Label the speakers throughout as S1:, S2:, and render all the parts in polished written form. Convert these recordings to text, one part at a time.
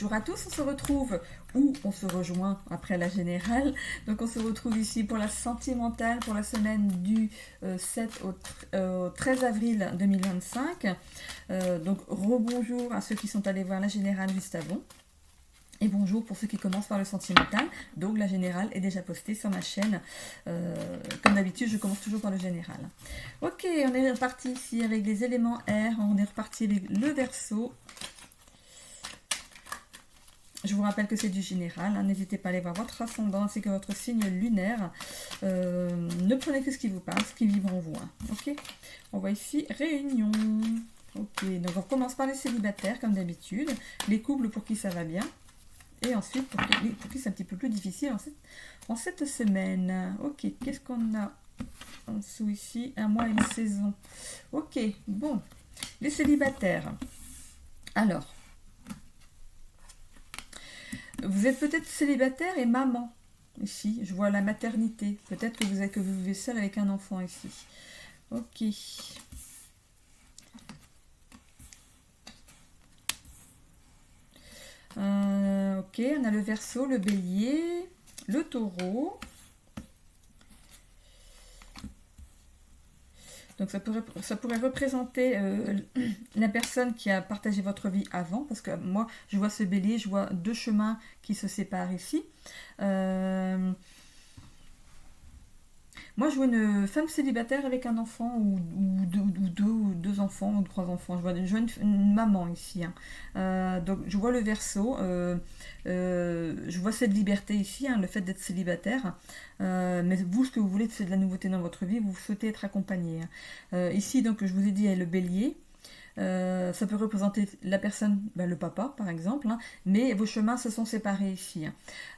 S1: Bonjour à tous, on se retrouve, ou on se rejoint après la générale. Donc on se retrouve ici pour la sentimentale, pour la semaine du 7 au 13 avril 2025. Donc rebonjour à ceux qui sont allés voir la générale juste avant. Et bonjour pour ceux qui commencent par le sentimental. Donc la générale est déjà postée sur ma chaîne. Comme d'habitude, je commence toujours par le général. Ok, on est reparti ici avec les éléments air. On est reparti avec le Verseau. Je vous rappelle que c'est du général, hein. N'hésitez pas à aller voir votre ascendant ainsi que votre signe lunaire. Ne prenez que ce qui vous parle, ce qui vibre en vous. Hein. Ok. On voit ici réunion. Ok, donc on commence par les célibataires comme d'habitude, les couples pour qui ça va bien, et ensuite pour qui c'est un petit peu plus difficile en cette semaine. Ok, qu'est-ce qu'on a en dessous ici? Un mois et une saison. Ok, bon, les célibataires. Alors, vous êtes peut-être célibataire et maman. Ici, je vois la maternité. Peut-être que vous vivez seul avec un enfant ici. Ok. Ok, on a le Verseau, le Bélier, le Taureau. Donc ça pourrait représenter la personne qui a partagé votre vie avant, parce que moi, je vois ce bélier, je vois deux chemins qui se séparent ici. Moi, je vois une femme célibataire avec un enfant, ou deux enfants, ou trois enfants. Je vois une maman ici. Hein. Donc, je vois le Verseau. Je vois cette liberté ici, hein, le fait d'être célibataire. Mais vous, ce que vous voulez, c'est de la nouveauté dans votre vie. Vous souhaitez être accompagné. Hein. Ici, donc, je vous ai dit, il y a le bélier. Ça peut représenter la personne, le papa par exemple, hein, mais vos chemins se sont séparés ici.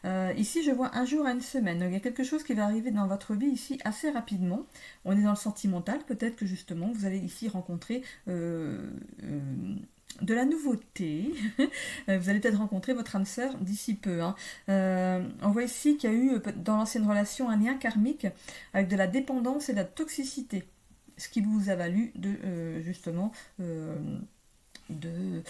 S1: Hein. Ici, je vois un jour à une semaine. Donc, il y a quelque chose qui va arriver dans votre vie ici assez rapidement. On est dans le sentimental, peut-être que justement vous allez ici rencontrer de la nouveauté. Vous allez peut-être rencontrer votre âme sœur d'ici peu. Hein. On voit ici qu'il y a eu dans l'ancienne relation un lien karmique avec de la dépendance et de la toxicité. Ce qui vous a valu de justement de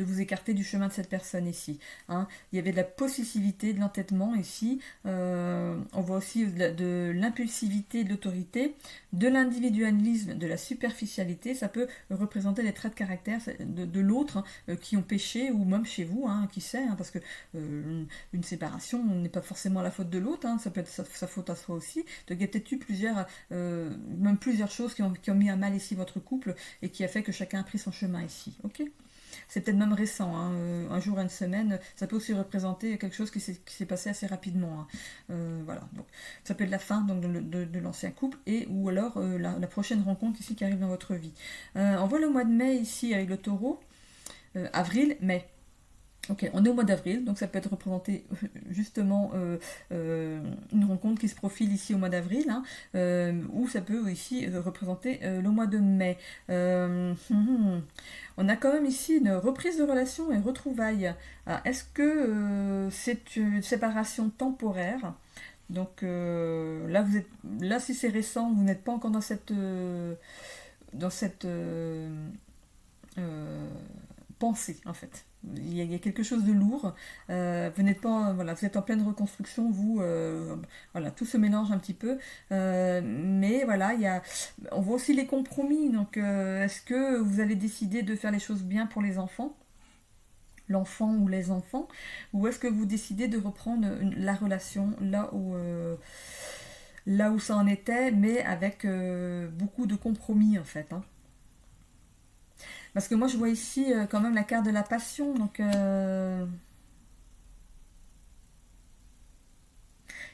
S1: vous écarter du chemin de cette personne ici. Hein. Il y avait de la possessivité, de l'entêtement ici. On voit aussi de l'impulsivité, de l'autorité, de l'individualisme, de la superficialité. Ça peut représenter les traits de caractère de l'autre hein, qui ont péché, ou même chez vous, hein, qui sait, hein, parce que une séparation n'est pas forcément la faute de l'autre, hein, ça peut être sa faute à soi aussi. Donc il y a peut-être eu même plusieurs choses qui ont mis à mal ici votre couple et qui a fait que chacun a pris son chemin ici. Ok. C'est peut-être même récent, hein, un jour, une semaine, ça peut aussi représenter quelque chose qui s'est passé assez rapidement. Hein. Voilà, donc ça peut être la fin donc, de l'ancien couple, ou alors la prochaine rencontre ici qui arrive dans votre vie. On voit le mois de mai ici avec le Taureau, avril, mai. Ok, on est au mois d'avril, donc ça peut être représenté justement une rencontre qui se profile ici au mois d'avril, hein, ou ça peut ici représenter le mois de mai. On a quand même ici une reprise de relation et retrouvailles. Est-ce que c'est une séparation temporaire? Donc là, si c'est récent, vous n'êtes pas encore dans cette pensée en fait. Il y a quelque chose de lourd. Vous n'êtes pas, voilà, vous êtes en pleine reconstruction, vous, voilà, tout se mélange un petit peu. Mais voilà, on voit aussi les compromis. Donc, est-ce que vous allez décider de faire les choses bien pour les enfants, l'enfant ou les enfants, ou est-ce que vous décidez de reprendre la relation là où ça en était, mais avec beaucoup de compromis en fait. Hein. Parce que moi, je vois ici quand même la carte de la passion. Donc, il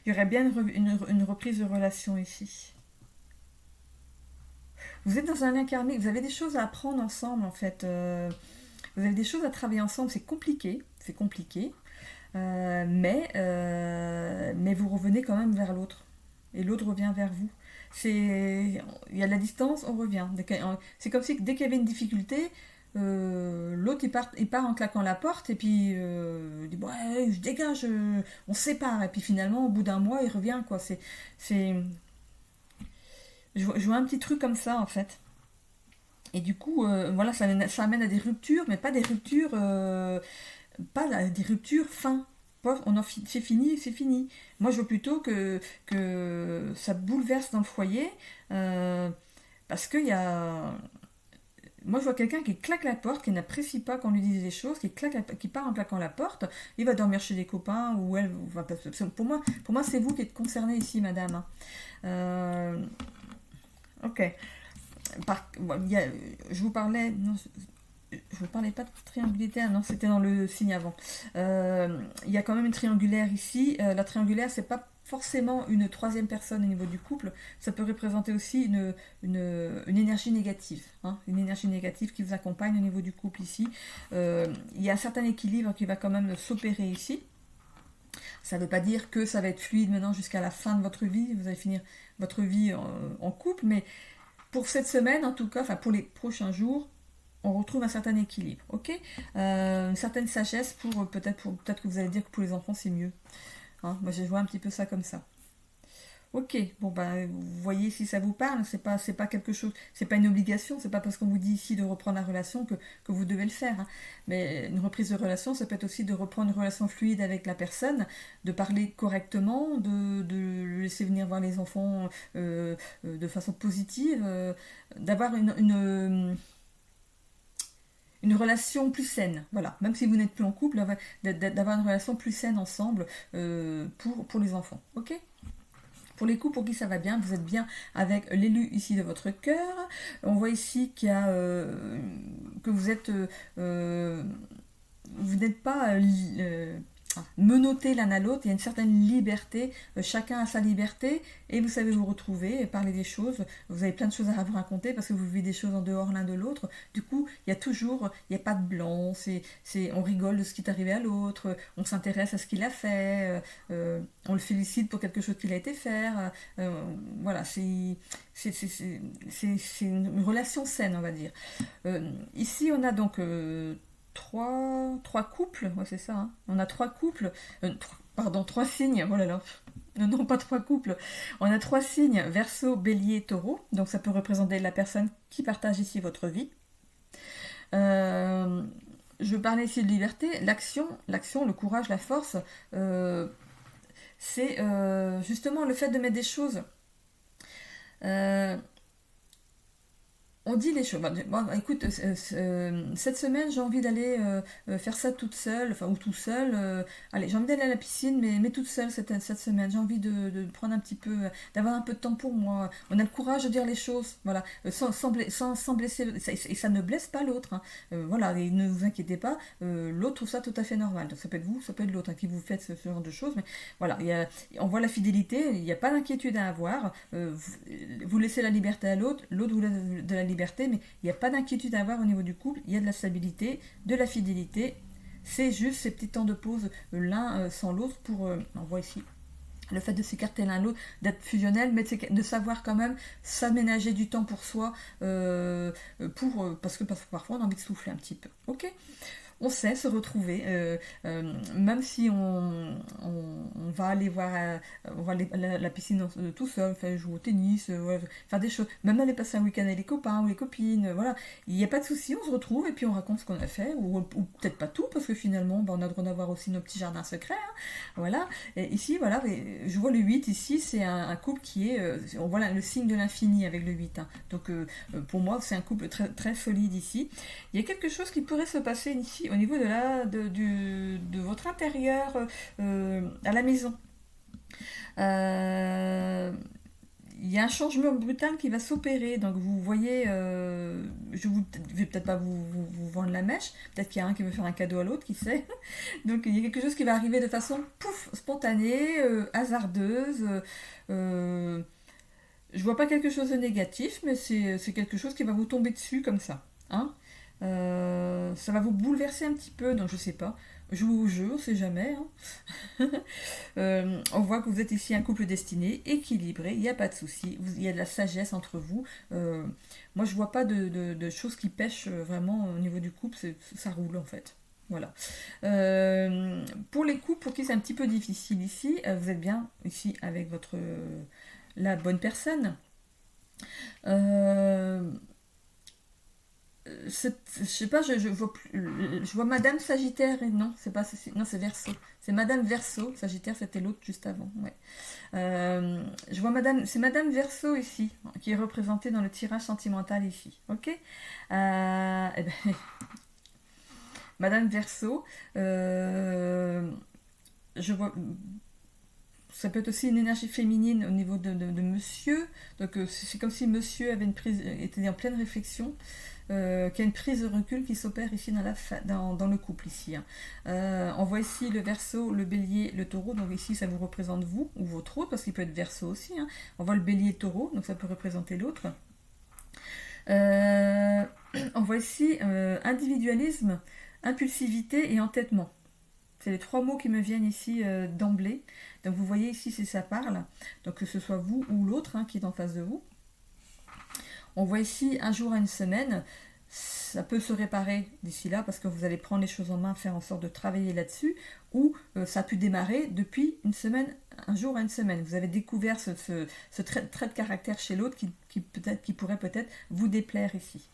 S1: y aurait bien une reprise de relation ici. Vous êtes dans un lien karmique. Vous avez des choses à apprendre ensemble, en fait. Vous avez des choses à travailler ensemble. C'est compliqué. C'est compliqué. Mais vous revenez quand même vers l'autre. Et l'autre revient vers vous. Il y a de la distance, on revient. C'est comme si dès qu'il y avait une difficulté, l'autre il part en claquant la porte et puis il dit ouais, je dégage, on se sépare. Et puis finalement, au bout d'un mois, il revient quoi. Je vois un petit truc comme ça en fait. Et du coup, voilà, ça amène à des ruptures, mais pas des ruptures pas des ruptures, fin. C'est fini, c'est fini. Moi, je veux plutôt que ça bouleverse dans le foyer, parce qu'il y a... Moi, je vois quelqu'un qui claque la porte, qui n'apprécie pas qu'on lui dise des choses, qui part en claquant la porte, il va dormir chez des copains, ou elle... Enfin, pour moi c'est vous qui êtes concerné ici, madame. Ok. Je vous parlais... Non, je vous parlais pas de triangulaire, non, c'était dans le signe avant. Il y a quand même une triangulaire ici. La triangulaire, c'est pas forcément une troisième personne au niveau du couple. Ça peut représenter aussi une énergie négative. Hein, une énergie négative qui vous accompagne au niveau du couple ici. Il y a un certain équilibre qui va quand même s'opérer ici. Ça ne veut pas dire que ça va être fluide maintenant jusqu'à la fin de votre vie. Vous allez finir votre vie en couple. Mais pour cette semaine, en tout cas, enfin pour les prochains jours, on retrouve un certain équilibre, ok, une certaine sagesse peut-être que vous allez dire que pour les enfants c'est mieux. Hein, moi je vois un petit peu ça comme ça. Ok, bon bah vous voyez si ça vous parle, c'est pas quelque chose, c'est pas une obligation, c'est pas parce qu'on vous dit ici de reprendre la relation que vous devez le faire. Hein. Mais une reprise de relation, ça peut être aussi de reprendre une relation fluide avec la personne, de parler correctement, de le laisser venir voir les enfants de façon positive, d'avoir une relation plus saine, voilà. Même si vous n'êtes plus en couple, d'avoir une relation plus saine ensemble pour les enfants, ok. Pour les couples pour qui ça va bien, vous êtes bien avec l'élu ici de votre cœur. On voit ici qu'il y a que vous n'êtes pas menottés l'un à l'autre, il y a une certaine liberté, chacun a sa liberté, et vous savez vous retrouver, et parler des choses, vous avez plein de choses à vous raconter, parce que vous vivez des choses en dehors l'un de l'autre, du coup, il n'y a pas de blanc, on rigole de ce qui est arrivé à l'autre, on s'intéresse à ce qu'il a fait, on le félicite pour quelque chose qu'il a été faire, voilà, c'est une relation saine, on va dire. Ici, on a donc trois couples, ouais, c'est ça. Hein. On a trois couples, trois signes. Oh là là. Non, pas trois couples. On a trois signes, Verseau, Bélier, Taureau. Donc ça peut représenter la personne qui partage ici votre vie. Je parlais ici de liberté. L'action, le courage, la force, c'est justement le fait de mettre des choses. On dit les choses. Bon, écoute, cette semaine, j'ai envie d'aller faire ça toute seule, enfin, ou tout seul. Allez, j'ai envie d'aller à la piscine, mais toute seule cette semaine. J'ai envie de prendre un petit peu, d'avoir un peu de temps pour moi. On a le courage de dire les choses, voilà, sans blesser, et ça ne blesse pas l'autre. Hein. Voilà, et ne vous inquiétez pas, l'autre trouve ça tout à fait normal. Donc, ça peut être vous, ça peut être l'autre qui vous faites ce genre de choses, mais voilà, on voit la fidélité, il n'y a pas d'inquiétude à avoir. Vous laissez la liberté à l'autre vous laisse de la liberté, mais il n'y a pas d'inquiétude à avoir au niveau du couple, il y a de la stabilité, de la fidélité, c'est juste ces petits temps de pause l'un sans l'autre pour, on voit ici, le fait de s'écarter l'un l'autre, d'être fusionnel, mais de savoir quand même s'aménager du temps pour soi, parce que parfois on a envie de souffler un petit peu, ok. On sait se retrouver, même si on va aller voir la piscine tout seul, jouer au tennis, faire des choses, même aller passer un week-end avec les copains ou les copines, voilà, il n'y a pas de souci, on se retrouve et puis on raconte ce qu'on a fait, ou peut-être pas tout, parce que finalement on a le droit d'avoir aussi nos petits jardins secrets, hein, voilà, et ici, voilà, je vois le 8 ici, c'est un couple qui est, on voit le signe de l'infini avec le 8, hein, donc pour moi c'est un couple très, très solide ici. Il y a quelque chose qui pourrait se passer ici au niveau de votre intérieur à la maison. Il y a un changement brutal qui va s'opérer. Donc vous voyez, je vais peut-être pas vous vendre la mèche. Peut-être qu'il y a un qui veut faire un cadeau à l'autre, qui sait. Donc il y a quelque chose qui va arriver de façon spontanée, hasardeuse. Je vois pas quelque chose de négatif, mais c'est quelque chose qui va vous tomber dessus comme ça. Hein. Ça va vous bouleverser un petit peu, donc je sais pas. Jouez au jeu, on sait jamais. Hein. On voit que vous êtes ici un couple destiné, équilibré, il n'y a pas de souci, il y a de la sagesse entre vous. Moi, je vois pas de choses qui pêchent vraiment au niveau du couple, ça roule en fait. Voilà. Pour les couples pour qui c'est un petit peu difficile ici, vous êtes bien ici avec la bonne personne. je sais pas, je vois Madame Sagittaire, et non, c'est pas, non, c'est Verseau. C'est Madame Verseau, Sagittaire c'était l'autre juste avant, ouais. Je vois Madame, c'est Madame Verseau ici, qui est représentée dans le tirage sentimental ici, ok. Eh ben, Madame Verseau, je vois, ça peut être aussi une énergie féminine au niveau de monsieur, donc c'est comme si monsieur avait une prise, était en pleine réflexion, qu'il y a une prise de recul qui s'opère ici dans le couple ici, hein. On voit ici le Verseau, le Bélier, le Taureau, donc ici ça vous représente vous ou votre autre, parce qu'il peut être Verseau aussi, hein. On voit le Bélier, Taureau, donc ça peut représenter l'autre. Euh, on voit ici individualisme, impulsivité et entêtement. C'est les trois mots qui me viennent ici d'emblée. Donc vous voyez ici si ça parle, donc que ce soit vous ou l'autre, hein, qui est en face de vous. On voit ici un jour à une semaine. Ça peut se réparer d'ici là parce que vous allez prendre les choses en main, faire en sorte de travailler là-dessus, ou ça a pu démarrer depuis une semaine, un jour à une semaine. Vous avez découvert ce trait de caractère chez l'autre qui pourrait peut-être vous déplaire ici.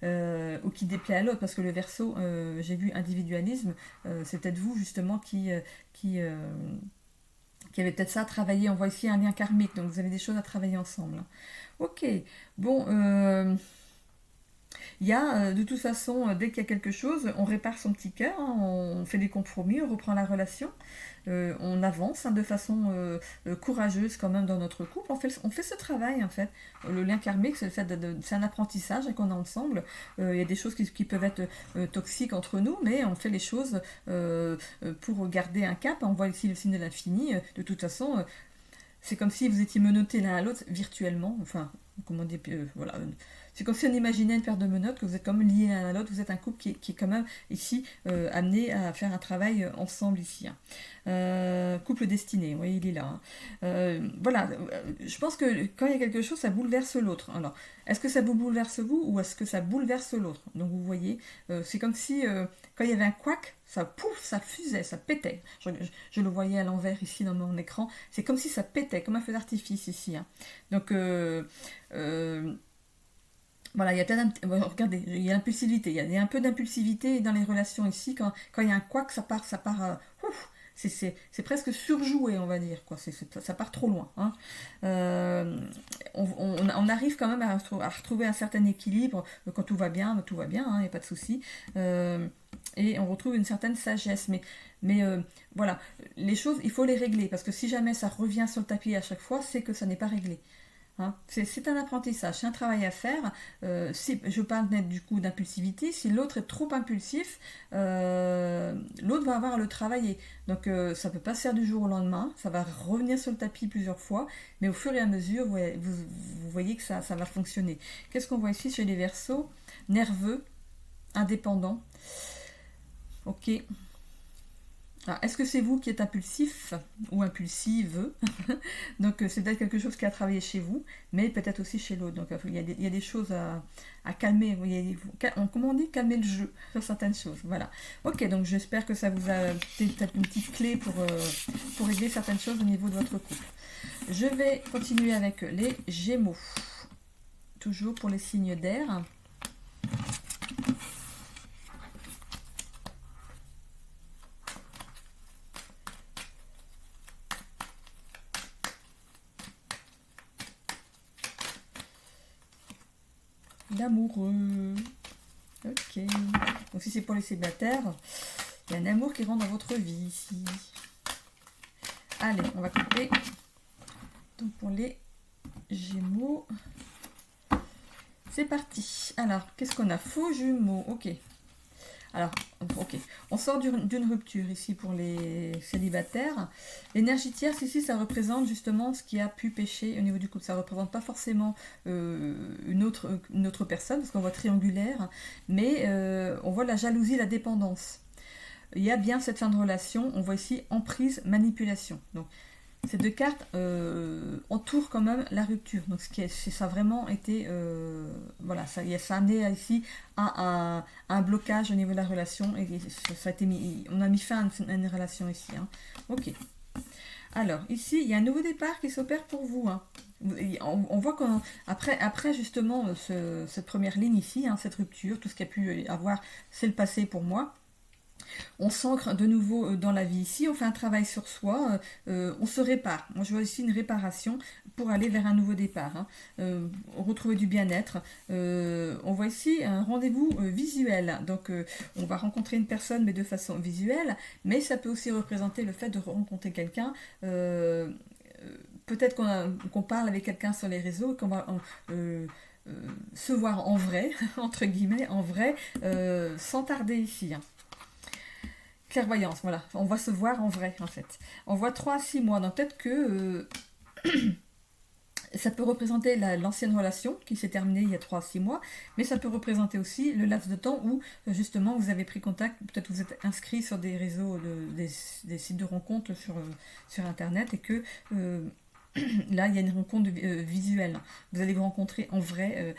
S1: Ou qui déplaît à l'autre, parce que le Verseau, j'ai vu individualisme, c'est peut-être vous justement qui avez peut-être ça à travailler. On voit ici un lien karmique, donc vous avez des choses à travailler ensemble. Ok, bon, il y a de toute façon, dès qu'il y a quelque chose, on répare son petit cœur, hein, on fait des compromis, on reprend la relation, on avance, hein, de façon courageuse quand même dans notre couple. On fait ce travail en fait. Le lien karmique, c'est le fait c'est un apprentissage, hein, qu'on a ensemble. Il y a des choses qui peuvent être toxiques entre nous, mais on fait les choses pour garder un cap. On voit ici le signe de l'infini. De toute façon, c'est comme si vous étiez menottés l'un à l'autre virtuellement. Enfin, comment dire, voilà. C'est comme si on imaginait une paire de menottes, que vous êtes comme liés l'un à l'autre. Vous êtes un couple qui est quand même ici amené à faire un travail ensemble ici, hein. Couple destiné, oui, il est là, hein. Voilà, je pense que quand il y a quelque chose, ça bouleverse l'autre. Alors, est-ce que ça vous bouleverse vous ou est-ce que ça bouleverse l'autre? Donc vous voyez, c'est comme si quand il y avait un couac, ça pouf, ça fusait, ça pétait. Je le voyais à l'envers ici dans mon écran. C'est comme si ça pétait, comme un feu d'artifice ici, hein. Donc voilà, il y a regardez, il y a l'impulsivité, il y a un peu d'impulsivité dans les relations ici. Quand il y a un couac, ça part, ouf, c'est presque surjoué, on va dire, quoi. Ça part trop loin, hein. On arrive quand même à retrouver un certain équilibre quand tout va bien, hein, il n'y a pas de souci. Et on retrouve une certaine sagesse. Mais voilà, les choses, il faut les régler, parce que si jamais ça revient sur le tapis à chaque fois, c'est que ça n'est pas réglé. Hein, c'est un apprentissage, c'est un travail à faire. Si je parle du coup d'impulsivité, si l'autre est trop impulsif, l'autre va avoir à le travailler. Donc ça ne peut pas se faire du jour au lendemain, ça va revenir sur le tapis plusieurs fois, mais au fur et à mesure, vous voyez que ça va fonctionner. Qu'est-ce qu'on voit ici chez les Verseaux? Nerveux, indépendant. Ok. Alors, est-ce que c'est vous qui êtes impulsif ou impulsive? Donc c'est peut-être quelque chose qui a travaillé chez vous, mais peut-être aussi chez l'autre. Donc il y a des choses à calmer. Comment on dit? Calmer le jeu sur certaines choses. Voilà. Ok, donc j'espère que ça vous a peut-être une petite clé pour régler certaines choses au niveau de votre couple. Je vais continuer avec les Gémeaux. Toujours pour les signes d'air. L'amoureux. Ok. Donc si c'est pour les célibataires, il y a un amour qui rentre dans votre vie ici. Allez, on va couper. Donc pour les Gémeaux, c'est parti. Alors, qu'est-ce qu'on a? Faux jumeaux. Ok. Alors, ok. On sort d'une rupture ici pour les célibataires. L'énergie tierce ici, ça représente justement ce qui a pu pécher au niveau du couple. Ça ne représente pas forcément une autre personne, parce qu'on voit triangulaire, mais on voit la jalousie, la dépendance. Il y a bien cette fin de relation. On voit ici emprise, manipulation. Donc, ces deux cartes entourent quand même la rupture. Donc ça a vraiment été... voilà, ça a amené ici à un blocage au niveau de la relation. Et ça a été on a mis fin à une relation ici. Hein. Ok. Alors, ici, il y a un nouveau départ qui s'opère pour vous. Hein. On voit qu'après justement cette première ligne ici, hein, cette rupture, tout ce qu'il y a pu avoir, c'est le passé pour moi. On s'ancre de nouveau dans la vie ici, on fait un travail sur soi, on se répare. Moi je vois ici une réparation pour aller vers un nouveau départ. Hein. Retrouver du bien-être. On voit ici un rendez-vous visuel. Donc on va rencontrer une personne mais de façon visuelle, mais ça peut aussi représenter le fait de rencontrer quelqu'un. Peut-être qu'on parle avec quelqu'un sur les réseaux, qu'on va se voir en vrai, entre guillemets, en vrai, sans tarder ici. Hein. Clairvoyance, voilà. On va se voir en vrai, en fait. On voit 3 à 6 mois. Donc peut-être que ça peut représenter l'ancienne relation qui s'est terminée il y a 3 à 6 mois, mais ça peut représenter aussi le laps de temps où, justement, vous avez pris contact, peut-être vous êtes inscrit sur des réseaux, des sites de rencontres sur Internet, et que là, il y a une rencontre visuelle. Vous allez vous rencontrer en vrai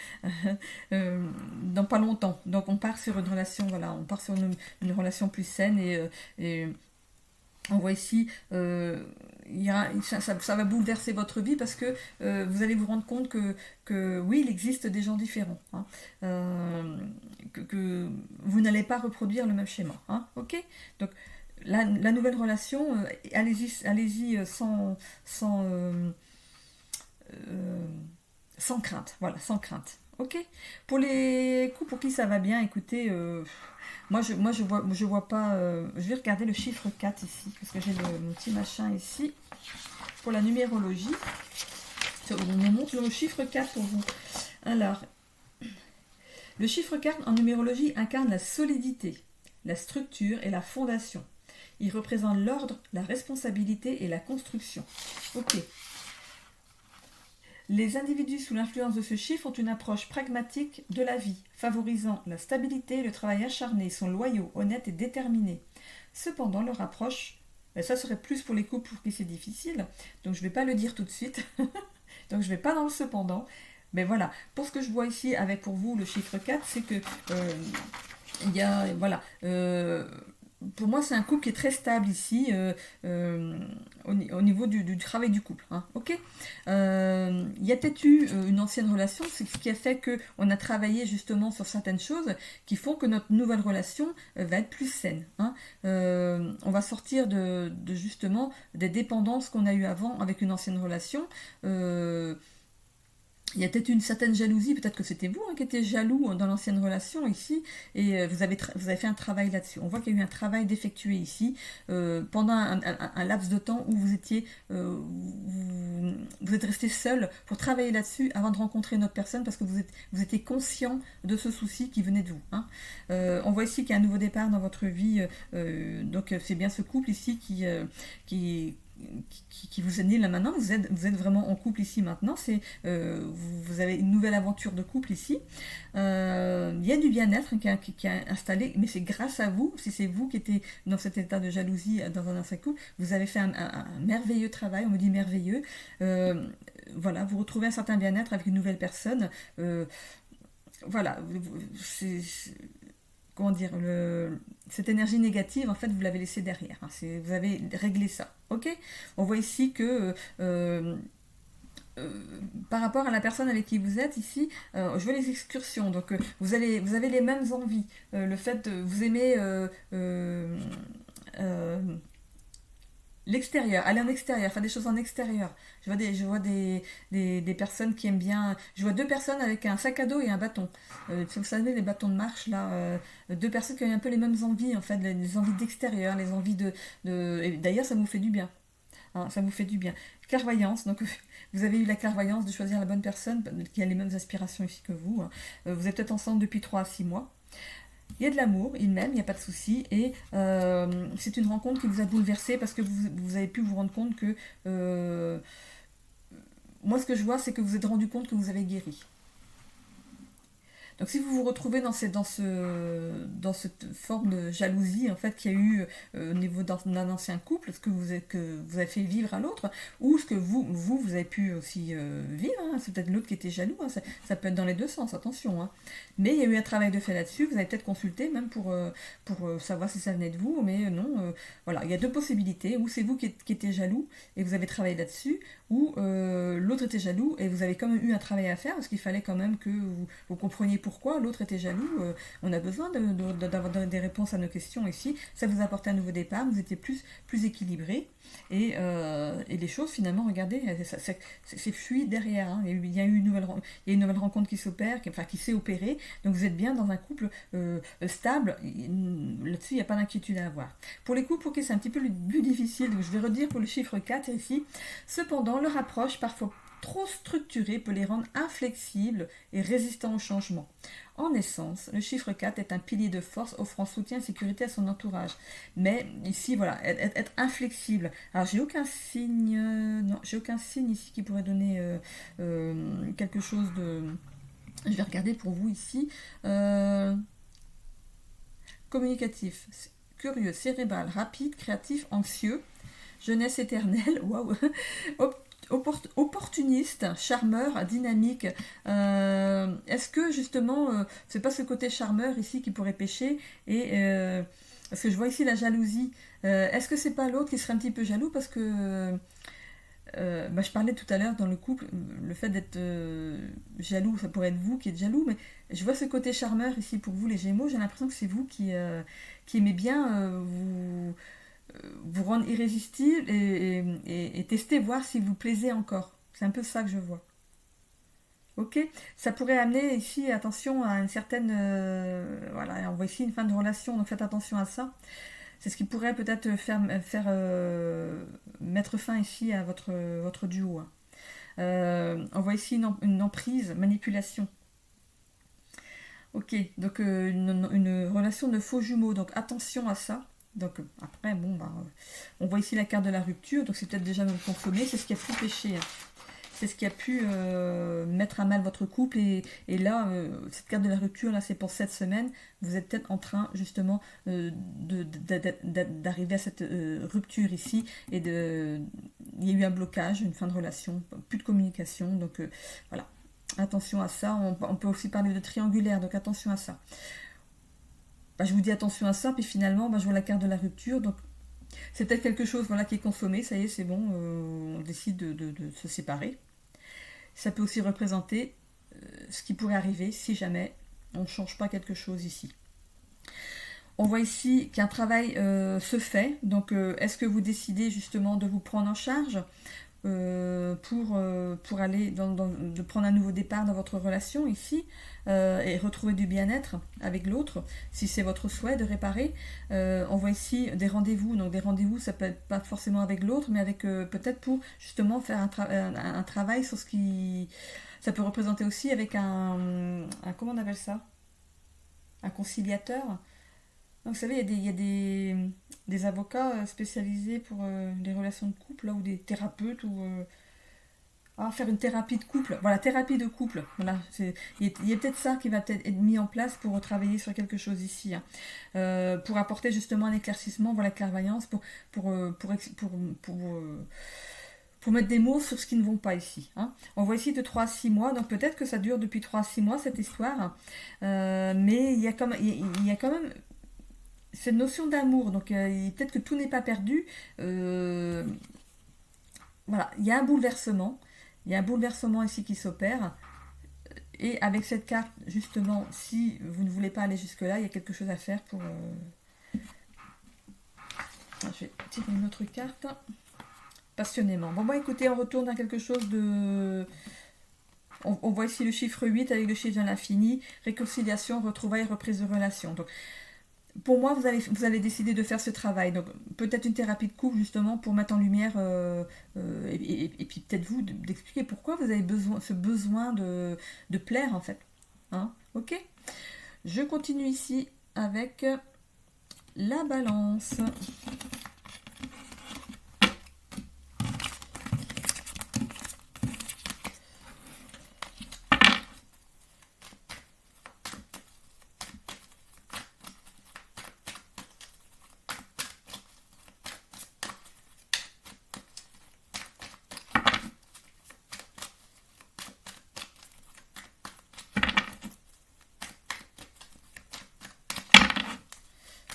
S1: dans pas longtemps. Donc on part sur une relation, voilà, on part sur une relation plus saine et on voit ici, ça va bouleverser votre vie parce que vous allez vous rendre compte que oui, il existe des gens différents. Hein, que vous n'allez pas reproduire le même schéma. Hein, ok. Donc la nouvelle relation, allez-y sans crainte. Voilà, sans crainte. Ok. Pour les coups pour qui ça va bien, écoutez, moi je vois pas. Je vais regarder le chiffre 4 ici, parce que j'ai mon petit machin ici. Pour la numérologie, on me montre le chiffre 4 pour vous. Alors, le chiffre 4 en numérologie incarne la solidité, la structure et la fondation. Il représente l'ordre, la responsabilité et la construction. Ok. Les individus sous l'influence de ce chiffre ont une approche pragmatique de la vie, favorisant la stabilité et le travail acharné, sont loyaux, honnêtes et déterminés. Cependant, leur approche, ça serait plus pour les couples pour qui c'est difficile, donc je ne vais pas le dire tout de suite, donc je ne vais pas dans le cependant, mais voilà, pour ce que je vois ici avec pour vous le chiffre 4, c'est que il y a, voilà, pour moi, c'est un couple qui est très stable ici, au niveau du travail du couple. Hein, ok. Il y a peut-être eu une ancienne relation, c'est ce qui a fait qu'on a travaillé justement sur certaines choses qui font que notre nouvelle relation va être plus saine. Hein. On va sortir de justement des dépendances qu'on a eues avant avec une ancienne relation. Il y a peut-être une certaine jalousie, peut-être que c'était vous qui étiez jaloux dans l'ancienne relation ici, et vous avez fait un travail là-dessus. On voit qu'il y a eu un travail d'effectuer ici, pendant un laps de temps où vous étiez, vous êtes resté seul pour travailler là-dessus avant de rencontrer une autre personne, parce que vous étiez conscient de ce souci qui venait de vous. Hein. On voit ici qu'il y a un nouveau départ dans votre vie, donc c'est bien ce couple ici qui vous est né là maintenant, vous êtes vraiment en couple ici maintenant, vous avez une nouvelle aventure de couple ici, il y a du bien-être qui a installé, mais c'est grâce à vous, si c'est vous qui étiez dans cet état de jalousie dans un ancien couple, vous avez fait un merveilleux travail, on me dit merveilleux, voilà, vous retrouvez un certain bien-être avec une nouvelle personne, voilà, comment dire, cette énergie négative, en fait, vous l'avez laissée derrière. Hein, vous avez réglé ça. Ok. On voit ici que par rapport à la personne avec qui vous êtes ici, je vois les excursions. Donc, vous avez les mêmes envies. Le fait de vous aimer l'extérieur, aller en extérieur, faire des choses en extérieur. Je vois des personnes qui aiment bien. Je vois 2 personnes avec un sac à dos et un bâton. Vous savez, les bâtons de marche, là. 2 personnes qui ont un peu les mêmes envies, en fait, les envies d'extérieur, les envies et d'ailleurs, ça vous fait du bien. Hein, ça vous fait du bien. Clairvoyance, donc vous avez eu la clairvoyance de choisir la bonne personne qui a les mêmes aspirations ici que vous. Hein. Vous êtes peut-être ensemble depuis 3 à 6 mois. Il y a de l'amour, il m'aime, il n'y a pas de souci, et c'est une rencontre qui vous a bouleversé parce que vous avez pu vous rendre compte que moi ce que je vois c'est que vous vous êtes rendu compte que vous avez guéri. Donc si vous vous retrouvez dans cette forme de jalousie en fait qu'il y a eu au niveau d'un ancien couple, ce que vous avez fait vivre à l'autre, ou ce que vous avez pu aussi vivre, hein. C'est peut-être l'autre qui était jaloux, hein. Ça peut être dans les deux sens, attention, hein. Mais il y a eu un travail de fait là-dessus, vous avez peut-être consulté même pour savoir si ça venait de vous, mais non, voilà, il y a deux possibilités, ou c'est vous qui étiez jaloux et vous avez travaillé là-dessus, ou l'autre était jaloux et vous avez quand même eu un travail à faire parce qu'il fallait quand même que vous compreniez pourquoi l'autre était jaloux. On a besoin d'avoir des réponses à nos questions ici. Ça vous apportait un nouveau départ, vous étiez plus équilibré et les choses finalement, regardez, c'est fluide derrière, hein. Il y a eu une nouvelle rencontre qui s'opère, qui s'est opérée, donc vous êtes bien dans un couple stable. Là-dessus, il n'y a pas d'inquiétude à avoir. Pour les couples, ok, c'est un petit peu plus difficile, donc je vais redire pour le chiffre 4 ici. Cependant, leur approche, parfois trop structurée, peut les rendre inflexibles et résistants au changement. En essence, le chiffre 4 est un pilier de force offrant soutien et sécurité à son entourage. Mais ici, voilà, être inflexible. Alors, j'ai aucun signe, non, j'ai aucun signe ici qui pourrait donner quelque chose de... Je vais regarder pour vous ici. Communicatif, curieux, cérébral, rapide, créatif, anxieux, jeunesse éternelle, waouh, opportuniste, charmeur, dynamique. Est-ce que justement, c'est pas ce côté charmeur ici qui pourrait pêcher et parce que je vois ici la jalousie. Est-ce que c'est pas l'autre qui serait un petit peu jaloux parce que je parlais tout à l'heure dans le couple, le fait d'être jaloux, ça pourrait être vous qui êtes jaloux, mais je vois ce côté charmeur ici pour vous les Gémeaux. J'ai l'impression que c'est vous qui aimez bien vous rendre irrésistible et tester, voir si vous plaisez encore. C'est un peu ça que je vois. Ok, ça pourrait amener ici, attention, à une certaine... voilà, on voit ici une fin de relation, donc faites attention à ça. C'est ce qui pourrait peut-être faire mettre fin ici à votre duo, hein. On voit ici une emprise, manipulation. Ok, donc une relation de faux jumeaux, donc attention à ça. Donc après, bon, on voit ici la carte de la rupture, donc c'est peut-être déjà même consommé, c'est ce qui a pu pêcher, hein. C'est ce qui a pu mettre à mal votre couple. Et là, cette carte de la rupture, là, c'est pour cette semaine. Vous êtes peut-être en train, justement, d'arriver à cette rupture ici. Il y a eu un blocage, une fin de relation, plus de communication. Donc, voilà. Attention à ça. On peut aussi parler de triangulaire, donc attention à ça. Je vous dis attention à ça, puis finalement, je vois la carte de la rupture. Donc, c'est peut-être quelque chose qui est consommé. Ça y est, c'est bon. On décide de se séparer. Ça peut aussi représenter ce qui pourrait arriver si jamais on ne change pas quelque chose ici. On voit ici qu'un travail se fait. Donc, est-ce que vous décidez justement de vous prendre en charge pour aller de prendre un nouveau départ dans votre relation ici et retrouver du bien-être avec l'autre, si c'est votre souhait de réparer. On voit ici des rendez-vous. Donc, des rendez-vous, ça peut être pas forcément avec l'autre, mais avec peut-être pour justement faire un travail sur ce qui... Ça peut représenter aussi avec comment on appelle ça? Un conciliateur. Donc, vous savez, il y a des avocats spécialisés pour les relations de couple, là, ou des thérapeutes, ou faire une thérapie de couple. Voilà, thérapie de couple. Voilà, il y a peut-être ça qui va peut-être être mis en place pour travailler sur quelque chose ici, hein. Pour apporter justement un éclaircissement, voilà, clairvoyance, pour mettre des mots sur ce qui ne vont pas ici, hein. On voit ici de 3 à 6 mois, donc peut-être que ça dure depuis 3 à 6 mois cette histoire, mais il y a quand même cette notion d'amour, donc peut-être que tout n'est pas perdu. Voilà, il y a un bouleversement ici qui s'opère, et avec cette carte, justement, si vous ne voulez pas aller jusque-là, il y a quelque chose à faire pour... Je vais tirer une autre carte. Passionnément. Bon, écoutez, on retourne à quelque chose de... On voit ici le chiffre 8 avec le chiffre de l'infini, réconciliation, retrouvailles, reprise de relation. Donc, pour moi, vous allez décider de faire ce travail. Donc, peut-être une thérapie de couple, justement, pour mettre en lumière, et puis peut-être vous, d'expliquer pourquoi vous avez ce besoin de plaire, en fait. Hein? Ok? Je continue ici avec la balance.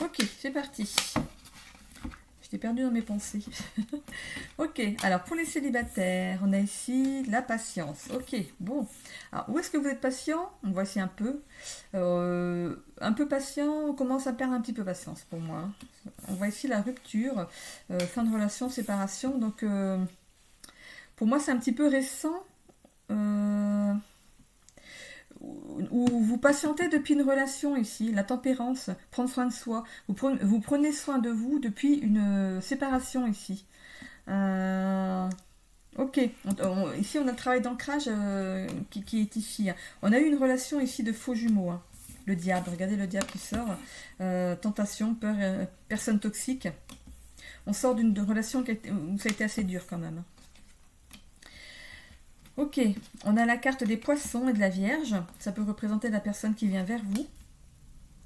S1: Ok, c'est parti. Je t'ai perdu dans mes pensées. Ok, alors pour les célibataires, on a ici la patience. Ok, bon. Alors, où est-ce que vous êtes patient? On voit ici un peu. Un peu patient, on commence à perdre un petit peu patience pour moi, hein. On voit ici la rupture, fin de relation, séparation. Donc, pour moi, c'est un petit peu récent. Euh, où vous patientez depuis une relation ici, la tempérance, prendre soin de soi. Vous prenez soin de vous depuis une séparation ici. Euh, ok, ici on a le travail d'ancrage qui est ici, hein. On a eu une relation ici de faux jumeaux, hein. Le diable, regardez le diable qui sort. Tentation, peur, personne toxique. On sort d'une relation où ça a été assez dur quand même. Ok, on a la carte des poissons et de la Vierge. Ça peut représenter la personne qui vient vers vous,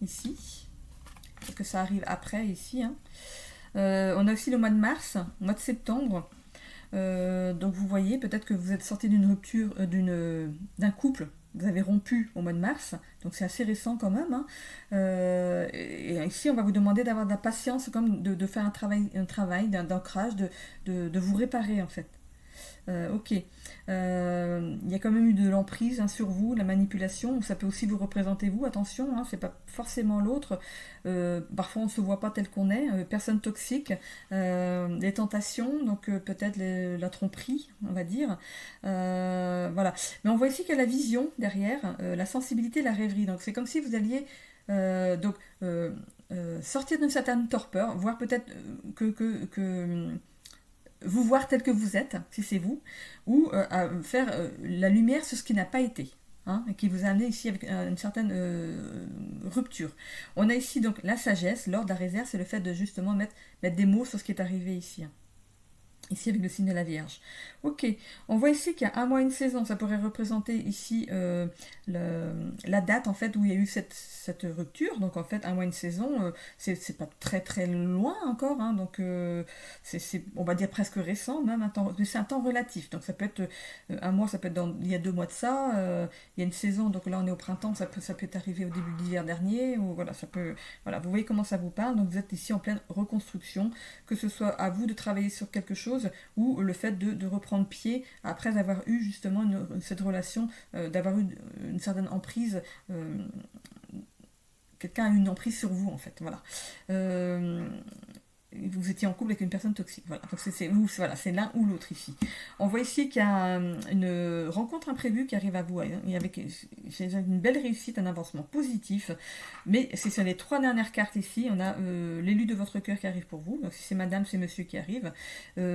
S1: ici. Parce que ça arrive après, ici, hein. On a aussi le mois de mars, mois de septembre. Donc vous voyez, peut-être que vous êtes sorti d'une rupture, d'un couple. Vous avez rompu au mois de mars, donc c'est assez récent quand même, hein. Et ici, on va vous demander d'avoir de la patience, comme de faire un travail d'ancrage, de vous réparer en fait. Ok. Il y a quand même eu de l'emprise, hein, sur vous, la manipulation. Ça peut aussi vous représenter vous. Attention, hein, c'est pas forcément l'autre. Parfois, on se voit pas tel qu'on est. Personne toxique, les tentations, donc peut-être la tromperie, on va dire. Voilà. Mais on voit ici qu'il y a la vision derrière, la sensibilité, la rêverie. Donc c'est comme si vous alliez euh, donc euh, sortir d'une certaine torpeur, voir peut-être que vous voir tel que vous êtes, si c'est vous, ou à faire la lumière sur ce qui n'a pas été, hein, et qui vous a amené ici avec une certaine rupture. On a ici donc la sagesse, l'ordre, la réserve, c'est le fait de justement mettre des mots sur ce qui est arrivé ici, hein. Ici avec le signe de la Vierge. Ok, on voit ici qu'il y a un mois, une saison. Ça pourrait représenter ici la date en fait où il y a eu cette rupture. Donc en fait, un mois, une saison, c'est pas très très loin encore, hein. Donc on va dire presque récent même. Mais c'est un temps relatif. Donc ça peut être un mois, ça peut être il y a 2 mois de ça. Il y a une saison, donc là on est au printemps, ça peut arriver au début de l'hiver dernier. Ou voilà, ça peut. Voilà, vous voyez comment ça vous parle. Donc vous êtes ici en pleine reconstruction, que ce soit à vous de travailler sur quelque chose ou le fait de reprendre pied après avoir eu justement cette relation, d'avoir eu une certaine emprise. Quelqu'un a eu une emprise sur vous en fait, voilà. Vous étiez en couple avec une personne toxique. Voilà. Donc c'est l'un ou l'autre ici. On voit ici qu'il y a une rencontre imprévue qui arrive à vous, hein, et avec une belle réussite, un avancement positif. Mais c'est sur les 3 dernières cartes ici, on a l'élu de votre cœur qui arrive pour vous. Donc si c'est madame, c'est monsieur qui arrive.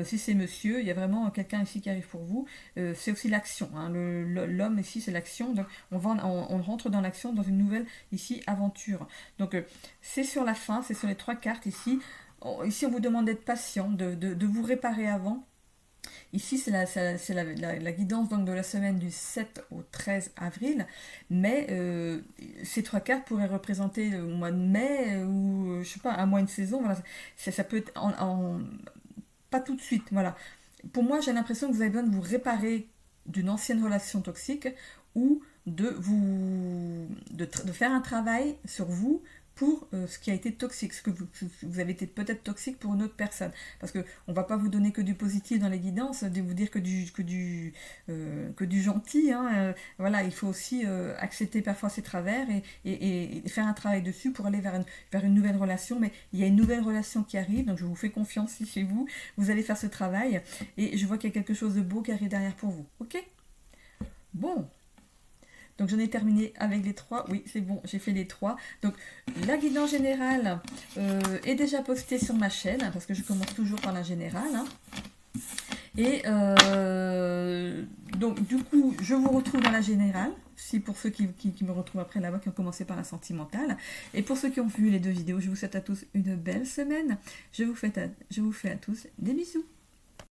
S1: Si c'est monsieur, il y a vraiment quelqu'un ici qui arrive pour vous. C'est aussi l'action, hein. L'homme ici, c'est l'action. Donc on rentre dans l'action, dans une nouvelle ici aventure. Donc c'est sur la fin, c'est sur les 3 cartes ici. Ici, on vous demande d'être patient, de vous réparer avant. Ici, c'est la guidance donc, de la semaine du 7 au 13 avril. Mais ces 3 cartes pourraient représenter le mois de mai ou, je sais pas, un mois, une saison. Voilà. Ça peut être pas tout de suite. Voilà. Pour moi, j'ai l'impression que vous avez besoin de vous réparer d'une ancienne relation toxique ou de faire un travail sur vous pour ce qui a été toxique, ce que vous avez été peut-être toxique pour une autre personne. Parce qu'on ne va pas vous donner que du positif dans les guidances, de vous dire que du gentil, hein. Voilà, il faut aussi accepter parfois ses travers et faire un travail dessus pour aller vers une nouvelle relation. Mais il y a une nouvelle relation qui arrive, donc je vous fais confiance ici chez vous. Vous allez faire ce travail et je vois qu'il y a quelque chose de beau qui arrive derrière pour vous. Ok ? Bon. Donc j'en ai terminé avec les 3. Oui, c'est bon, j'ai fait les 3. Donc la guidance générale est déjà postée sur ma chaîne, parce que je commence toujours par la générale, hein. Et donc du coup, je vous retrouve dans la générale, si pour ceux qui me retrouvent après là-bas, qui ont commencé par la sentimentale. Et pour ceux qui ont vu les 2 vidéos, je vous souhaite à tous une belle semaine. Je vous fais à tous des bisous.